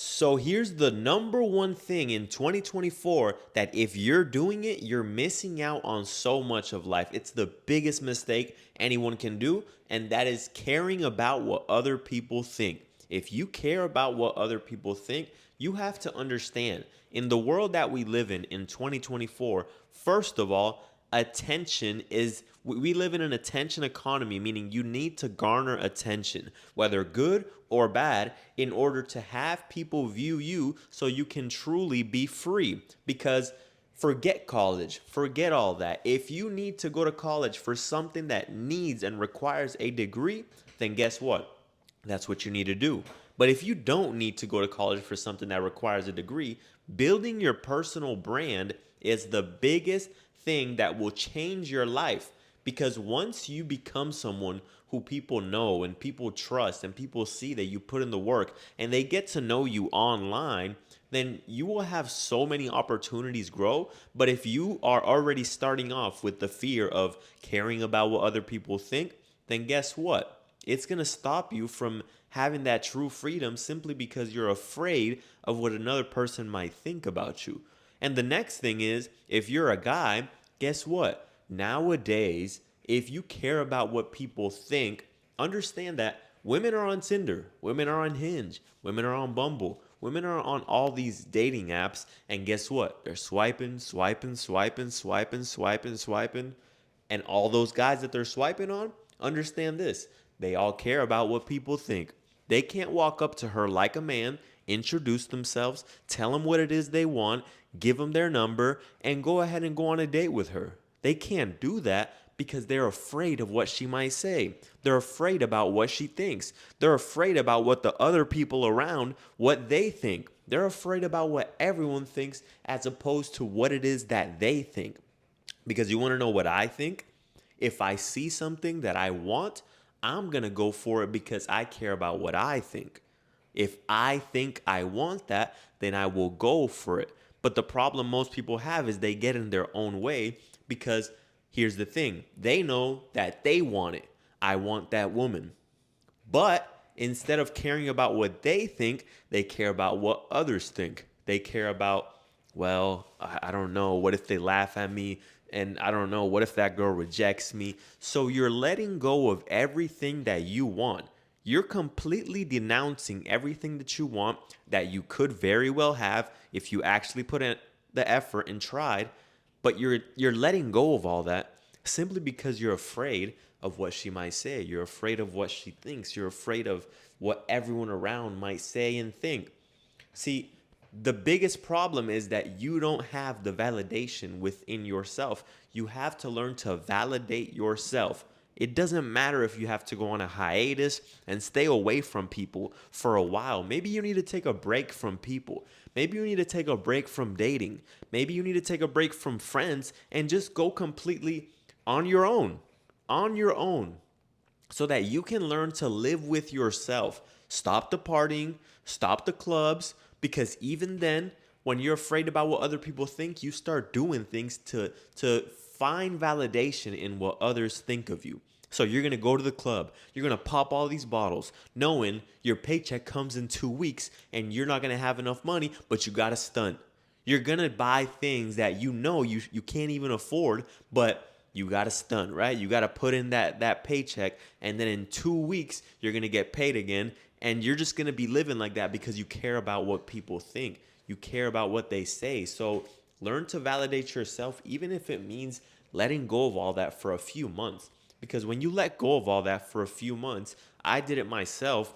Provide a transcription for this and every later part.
So here's the number one thing in 2024 that if you're doing it, you're missing out on so much of life. It's the biggest mistake anyone can do, and that is caring about what other people think. If you care about what other people think, you have to understand in the world that we live in 2024, first of all, attention is we live in an attention economy, meaning you need to garner attention, whether good or bad, in order to have people view you so you can truly be free. Because forget college, forget all that. If you need to go to college for something that needs and requires a degree, then guess what? That's what you need to do. But if you don't need to go to college for something that requires a degree, building your personal brand is the biggest thing that will change your life. Because once you become someone who people know and people trust and people see that you put in the work and they get to know you online, then you will have so many opportunities grow. But if you are already starting off with the fear of caring about what other people think, then guess what? It's going to stop you from having that true freedom simply because you're afraid of what another person might think about you. And the next thing is, if you're a guy, guess what? Nowadays, if you care about what people think, understand that women are on Tinder, women are on Hinge, women are on Bumble, women are on all these dating apps, and guess what? They're swiping, swiping, swiping, swiping, swiping, swiping. And all those guys that they're swiping on, understand this. They all care about what people think. They can't walk up to her like a man, introduce themselves, tell them what it is they want, give them their number, and go ahead and go on a date with her. They can't do that because they're afraid of what she might say. They're afraid about what she thinks. They're afraid about what the other people around, what they think. They're afraid about what everyone thinks as opposed to what it is that they think. Because you want to know what I think? If I see something that I want, I'm going to go for it because I care about what I think. If I think I want that, then I will go for it. But the problem most people have is they get in their own way because here's the thing, they know that they want it. I want that woman. But instead of caring about what they think, they care about what others think. They care about, well, I don't know. What if they laugh at me? And I don't know. What if that girl rejects me? So you're letting go of everything that you want. You're completely denouncing everything that you want that you could very well have if you actually put in the effort and tried, but you're letting go of all that simply because you're afraid of what she might say. You're afraid of what she thinks. You're afraid of what everyone around might say and think. See, the biggest problem is that you don't have the validation within yourself. You have to learn to validate yourself. It doesn't matter if you have to go on a hiatus and stay away from people for a while. Maybe you need to take a break from people. Maybe you need to take a break from dating. Maybe you need to take a break from friends and just go completely on your own. On your own so that you can learn to live with yourself. Stop the partying, stop the clubs, because even then, when you're afraid about what other people think, you start doing things to find validation in what others think of you. So you're gonna go to the club, you're gonna pop all these bottles, knowing your paycheck comes in 2 weeks and you're not gonna have enough money, but you gotta stunt. You're gonna buy things that you know you can't even afford, but you gotta stunt, right? You gotta put in that paycheck, and then in 2 weeks you're gonna get paid again, and you're just gonna be living like that because you care about what people think. You care about what they say. So learn to validate yourself, even if it means letting go of all that for a few months. Because when you let go of all that for a few months, I did it myself.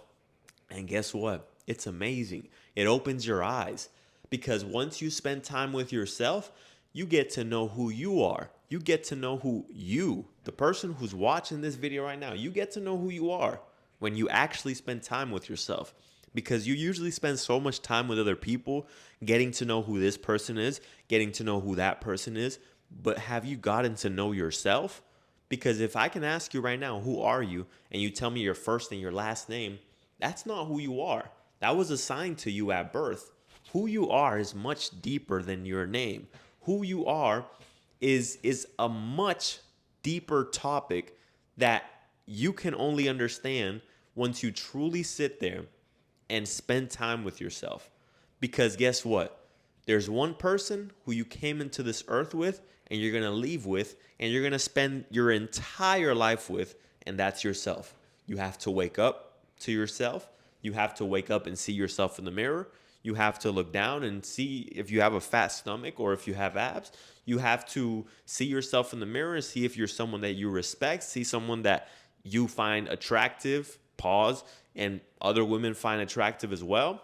And guess what? It's amazing. It opens your eyes because once you spend time with yourself, you get to know who you are. You get to know who you, the person who's watching this video right now, you get to know who you are when you actually spend time with yourself. Because you usually spend so much time with other people, getting to know who this person is, getting to know who that person is. But have you gotten to know yourself? Because if I can ask you right now, who are you? And you tell me your first and your last name, that's not who you are. That was assigned to you at birth. Who you are is much deeper than your name. Who you are is a much deeper topic that you can only understand once you truly sit there and spend time with yourself. Because guess what? There's one person who you came into this earth with and you're going to leave with and you're going to spend your entire life with, and that's yourself. You have to wake up to yourself. You have to wake up and see yourself in the mirror. You have to look down and see if you have a fat stomach or if you have abs. You have to see yourself in the mirror and see if you're someone that you respect, see someone that you find attractive, pause, and other women find attractive as well.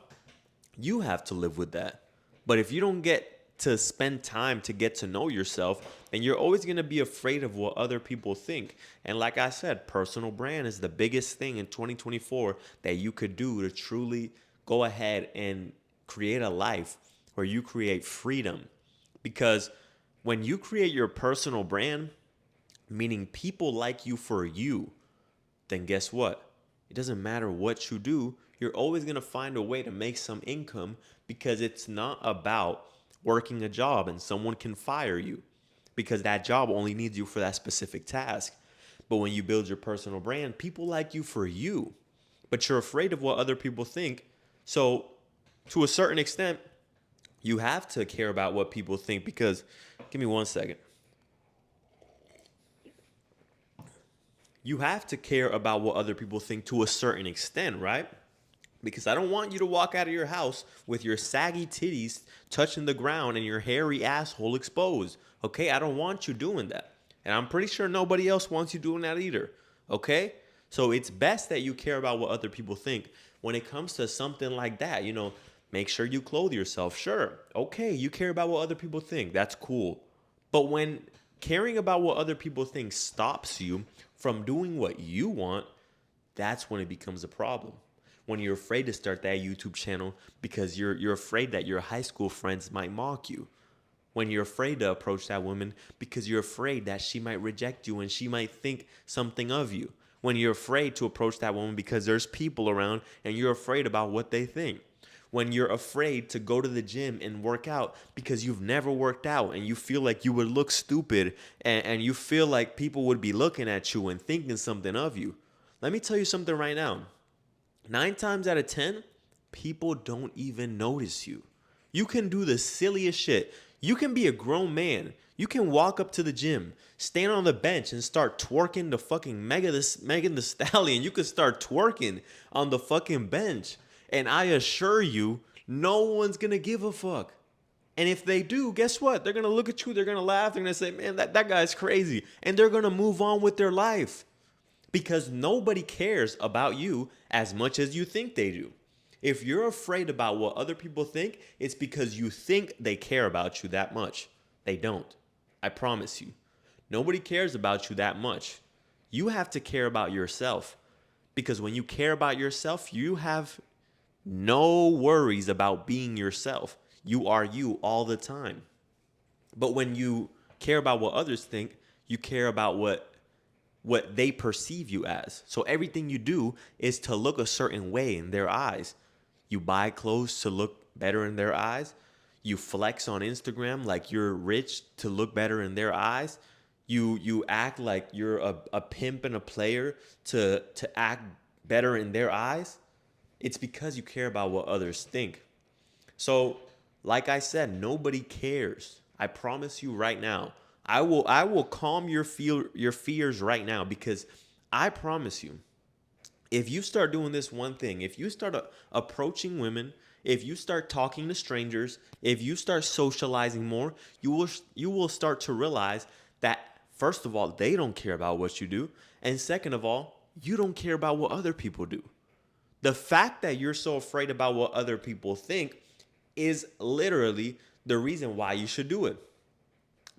You have to live with that. But if you don't get to spend time to get to know yourself, then you're always going to be afraid of what other people think. And like I said, personal brand is the biggest thing in 2024 that you could do to truly go ahead and create a life where you create freedom. Because when you create your personal brand, meaning people like you for you, then guess what? It doesn't matter what you do, you're always going to find a way to make some income, because it's not about working a job and someone can fire you because that job only needs you for that specific task. But when you build your personal brand, people like you for you, but you're afraid of what other people think. So to a certain extent, you have to care about what people think, because give me 1 second. You have to care about what other people think to a certain extent, right? Because I don't want you to walk out of your house with your saggy titties touching the ground and your hairy asshole exposed. Okay? I don't want you doing that. And I'm pretty sure nobody else wants you doing that either. Okay? So it's best that you care about what other people think. When it comes to something like that, make sure you clothe yourself. Sure. Okay, you care about what other people think. That's cool. But when caring about what other people think stops you from doing what you want, that's when it becomes a problem. When you're afraid to start that YouTube channel because you're afraid that your high school friends might mock you. When you're afraid to approach that woman because you're afraid that she might reject you and she might think something of you. When you're afraid to approach that woman because there's people around and you're afraid about what they think. When you're afraid to go to the gym and work out because you've never worked out and you feel like you would look stupid, and you feel like people would be looking at you and thinking something of you. Let me tell you something right now. 9 times out of 10, people don't even notice you. You can do the silliest shit. You can be a grown man. You can walk up to the gym, stand on the bench and start twerking the fucking Megan Thee Stallion. You can start twerking on the fucking bench. And I assure you, no one's going to give a fuck. And if they do, guess what? They're going to look at you. They're going to laugh. They're going to say, man, that guy's crazy. And they're going to move on with their life. Because nobody cares about you as much as you think they do. If you're afraid about what other people think, it's because you think they care about you that much. They don't. I promise you. Nobody cares about you that much. You have to care about yourself. Because when you care about yourself, you have no worries about being yourself. You are you all the time. But when you care about what others think, you care about what they perceive you as. So everything you do is to look a certain way in their eyes. You buy clothes to look better in their eyes. You flex on Instagram like you're rich to look better in their eyes. You act like you're a pimp and a player to act better in their eyes. It's because you care about what others think. So, like I said, nobody cares. I promise you right now. I will calm your fears right now, because I promise you, if you start doing this one thing, if you start approaching women, if you start talking to strangers, if you start socializing more, you will start to realize that, first of all, they don't care about what you do, and second of all, you don't care about what other people do. The fact that you're so afraid about what other people think is literally the reason why you should do it.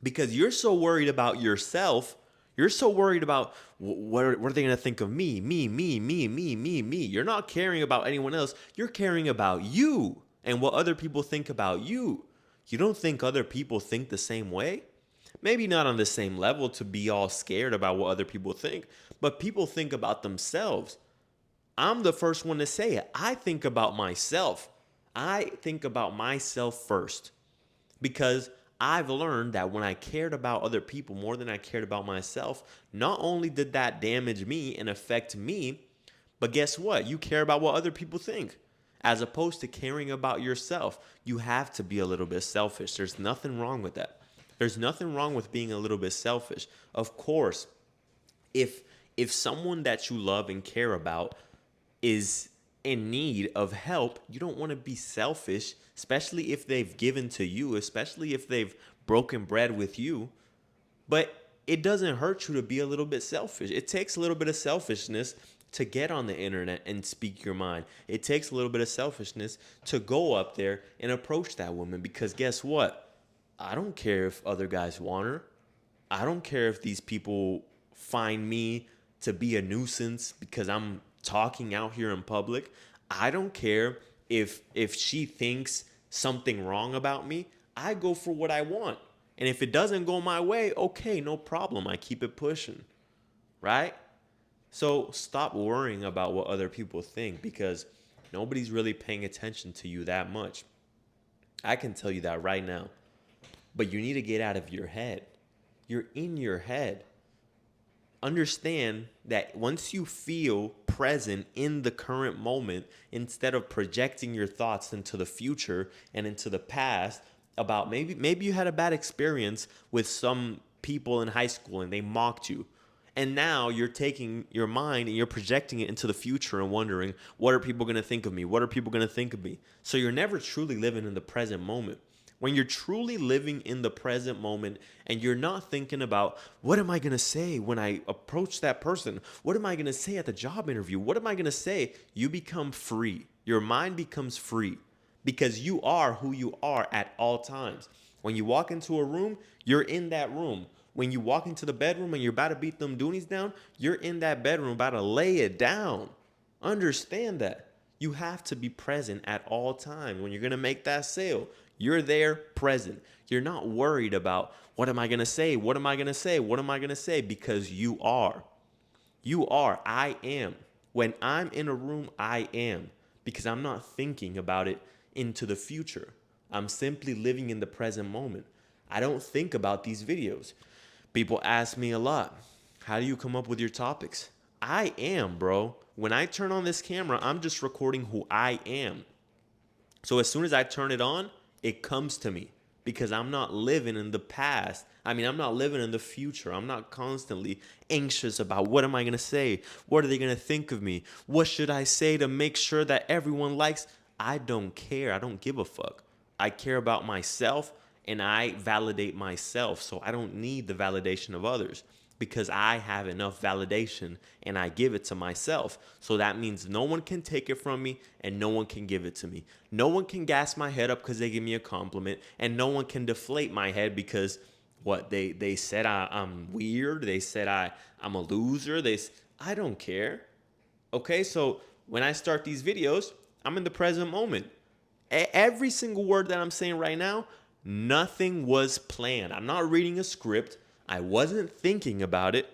Because you're so worried about yourself. You're so worried about what are they going to think of me. You're not caring about anyone else. You're caring about you and what other people think about you. You don't think other people think the same way? Maybe not on the same level to be all scared about what other people think, but people think about themselves. I'm the first one to say it. I think about myself. I think about myself first, because I've learned that when I cared about other people more than I cared about myself, not only did that damage me and affect me, but guess what? You care about what other people think. as opposed to caring about yourself. You have to be a little bit selfish. There's nothing wrong with that. There's nothing wrong with being a little bit selfish. Of course, if someone that you love and care about is in need of help, you don't want to be selfish, especially if they've given to you, especially if they've broken bread with you. But it doesn't hurt you to be a little bit selfish. It takes a little bit of selfishness to get on the internet and speak your mind. It takes a little bit of selfishness to go up there and approach that woman, because guess what? I don't care if other guys want her. I don't care if these people find me to be a nuisance because I'm talking out here in public. I don't care if she thinks something wrong about me. I go for what I want. And if it doesn't go my way, okay, no problem. I keep it pushing. Right? So stop worrying about what other people think, because nobody's really paying attention to you that much. I can tell you that right now. But you need to get out of your head. You're in your head. Understand that once you feel present in the current moment, instead of projecting your thoughts into the future and into the past about maybe you had a bad experience with some people in high school and they mocked you. And now you're taking your mind and you're projecting it into the future and wondering, what are people going to think of me? What are people going to think of me? So you're never truly living in the present moment. When you're truly living in the present moment and you're not thinking about, what am I going to say when I approach that person? What am I going to say at the job interview? What am I going to say? You become free. Your mind becomes free because you are who you are at all times. When you walk into a room, you're in that room. When you walk into the bedroom and you're about to beat them doonies down, you're in that bedroom about to lay it down. Understand that. You have to be present at all times. When you're going to make that sale, you're there present. You're not worried about, what am I going to say? What am I going to say? What am I going to say? Because you are. You are. I am. When I'm in a room, I am. Because I'm not thinking about it into the future. I'm simply living in the present moment. I don't think about these videos. People ask me a lot, how do you come up with your topics? I am, bro. When I turn on this camera, I'm just recording who I am. So as soon as I turn it on, it comes to me because I'm not living in the past. I'm not living in the future. I'm not constantly anxious about, what am I going to say? What are they going to think of me? What should I say to make sure that everyone likes? I don't care. I don't give a fuck. I care about myself and I validate myself. So I don't need the validation of others because I have enough validation and I give it to myself. So that means no one can take it from me and no one can give it to me. No one can gas my head up because they give me a compliment, and no one can deflate my head because they said I'm weird. They said I'm a loser. I don't care. Okay, so when I start these videos, I'm in the present moment. Every single word that I'm saying right now, nothing was planned. I'm not reading a script. I wasn't thinking about it.